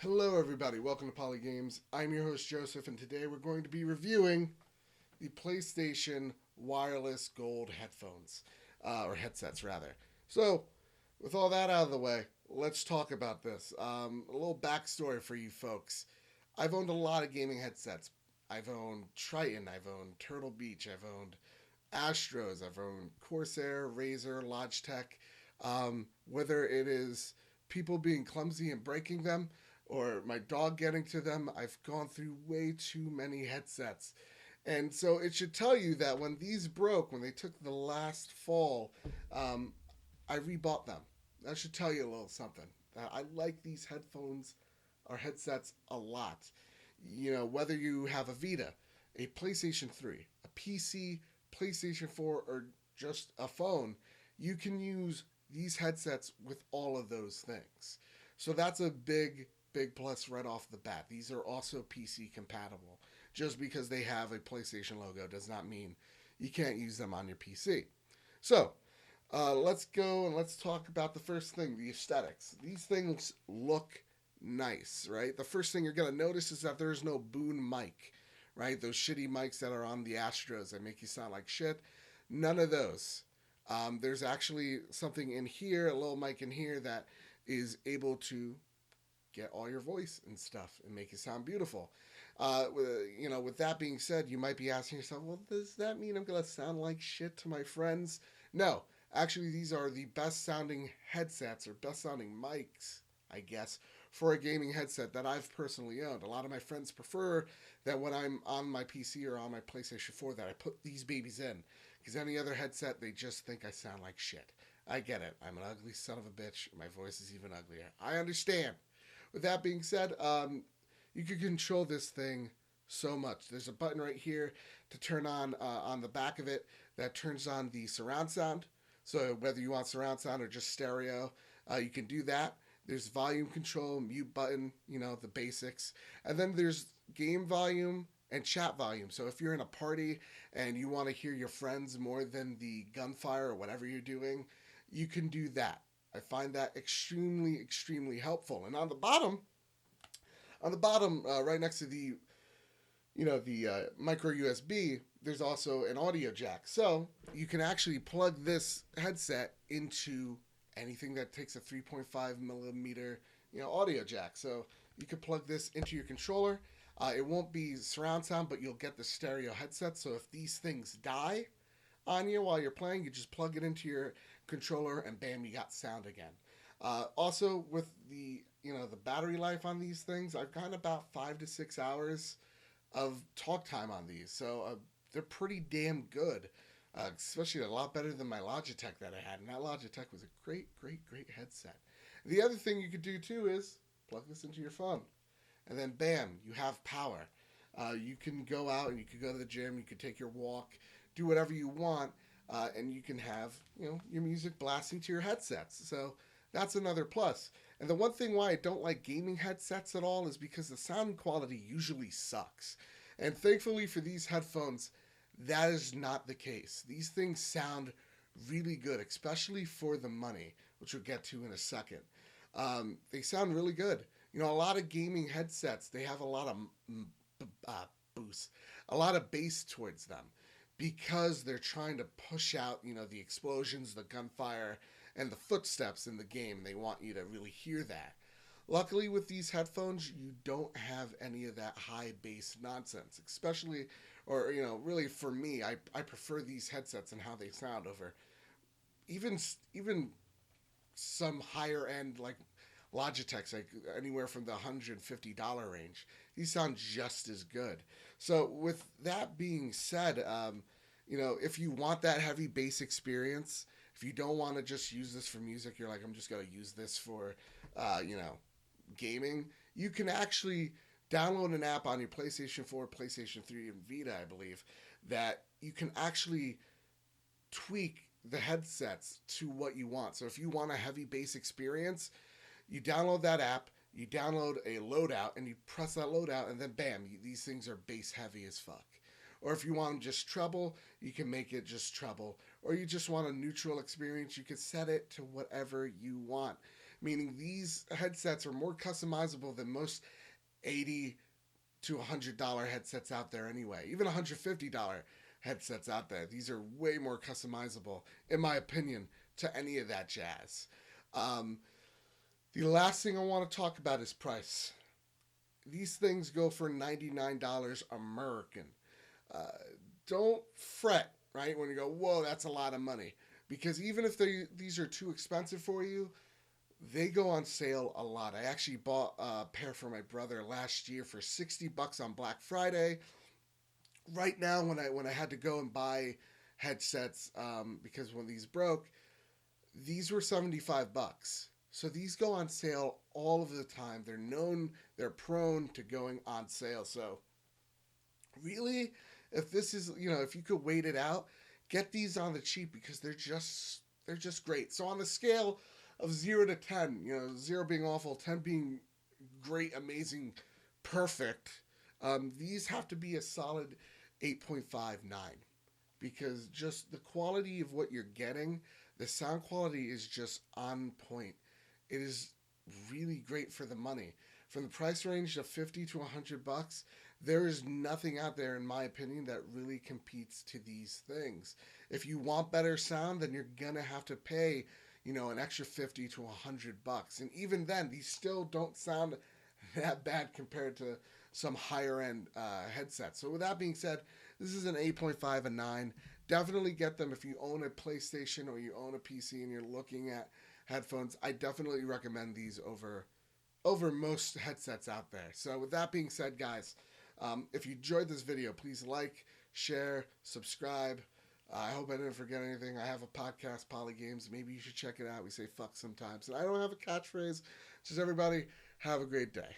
Hello, everybody. Welcome to Poly Games. I'm your host, Joseph, and today we're going to be reviewing the PlayStation Wireless Gold headphones, or headsets, rather. So, with all that out of the way, let's talk about this. A little backstory for you folks. I've owned a lot of gaming headsets. I've owned Triton, I've owned Turtle Beach, I've owned Astros, I've owned Corsair, Razer, Logitech. Whether it is people being clumsy and breaking them, or my dog getting to them, I've gone through way too many headsets. And so it should tell you that when these broke, when they took the last fall, um, I rebought them. That should tell you a little something. I like these headphones or headsets a lot. You know, whether you have a Vita, a PlayStation 3, a PC, PlayStation 4, or just a phone, you can use these headsets with all of those things. So that's a big plus right off the bat. These are also PC compatible. Just because they have a PlayStation logo does not mean you can't use them on your PC. So, let's go and let's talk about the first thing, the aesthetics. These things look nice, right? The first thing you're going to notice is that there's no boom mic, right? Those shitty mics that are on the Astros that make you sound like shit. None of those. There's actually something in here, a little mic in here that is able to get all your voice and stuff and make it sound beautiful. With that being said, you might be asking yourself, well, does that mean I'm going to sound like shit to my friends? No, actually, these are the best sounding headsets or best sounding mics, I guess, for a gaming headset that I've personally owned. A lot of my friends prefer that when I'm on my PC or on my PlayStation 4 that I put these babies in, because any other headset, they just think I sound like shit. I get it. I'm an ugly son of a bitch. My voice is even uglier. I understand. With that being said, you can control this thing so much. There's a button right here to turn on the back of it that turns on the surround sound. So whether you want surround sound or just stereo, you can do that. There's volume control, mute button, the basics. And then there's game volume and chat volume. So if you're in a party and you want to hear your friends more than the gunfire or whatever you're doing, you can do that. I find that extremely helpful. And on the bottom, right next to the micro USB, there's also an audio jack. So you can actually plug this headset into anything that takes a 3.5 millimeter, audio jack. So you can plug this into your controller. It won't be surround sound, but you'll get the stereo headset. So if these things die on you while you're playing, you just plug it into your controller and bam, you got sound again. Also, with the battery life on these things, I've gotten about 5 to 6 hours of talk time on these, so they're pretty damn good. Especially a lot better than my Logitech that I had, and that Logitech was a great headset. The other thing you could do too is plug this into your phone, and then bam, you have power. You can go out and you can go to the gym, you can take your walk, do whatever you want, and you can have your music blasting to your headsets. So that's another plus. And the one thing why I don't like gaming headsets at all is because the sound quality usually sucks. And thankfully for these headphones, that is not the case. These things sound really good, especially for the money, which we'll get to in a second. They sound really good. A lot of gaming headsets, they have a lot of boost, a lot of bass towards them because they're trying to push out, the explosions, the gunfire, and the footsteps in the game. They want you to really hear that. Luckily, with these headphones, you don't have any of that high bass nonsense, especially, or, really for me, I prefer these headsets and how they sound over even some higher end, like Logitech's, like anywhere from the $150 range. These sound just as good. So with that being said, if you want that heavy bass experience, if you don't want to just use this for music, you're like, I'm just going to use this for, gaming, you can actually download an app on your PlayStation 4, PlayStation 3, and Vita, I believe, that you can actually tweak the headsets to what you want. So if you want a heavy bass experience, you download that app, you download a loadout, and you press that loadout, and then bam, these things are bass heavy as fuck. Or if you want them just treble, you can make it just treble. Or you just want a neutral experience, you can set it to whatever you want. meaning these headsets are more customizable than most 80 to $100 headsets out there anyway. Even $150 headsets out there. These are way more customizable, in my opinion, to any of that jazz. Um, the last thing I want to talk about is price. These things go for $99 American. Uh, don't fret, right? When you go, whoa, that's a lot of money. Because even if these are too expensive for you, they go on sale a lot. I actually bought a pair for my brother last year for $60 on Black Friday. Right now, when I had to go and buy headsets because when these broke, these were $75. So these go on sale all of the time. They're prone to going on sale. So really, if this is, if you could wait it out, get these on the cheap because they're just great. So on the scale of 0 to 10, 0 being awful, 10 being great, amazing, perfect, these have to be a solid 8.59 because just the quality of what you're getting, the sound quality is just on point. It is really great for the money. From the price range of 50 to $100, there is nothing out there, in my opinion, that really competes to these things. If you want better sound, then you're gonna have to pay, an extra 50 to $100. And even then, these still don't sound that bad compared to some higher end headsets. So with that being said, this is an 8.5 and 9. Definitely get them if you own a PlayStation or you own a PC and you're looking at headphones. I definitely recommend these over most headsets out there. So with that being said, guys, if you enjoyed this video, please like, share, subscribe. I hope I didn't forget anything. I have a podcast, Poly Games. Maybe you should check it out. We say fuck sometimes. And I don't have a catchphrase. Just everybody, have a great day.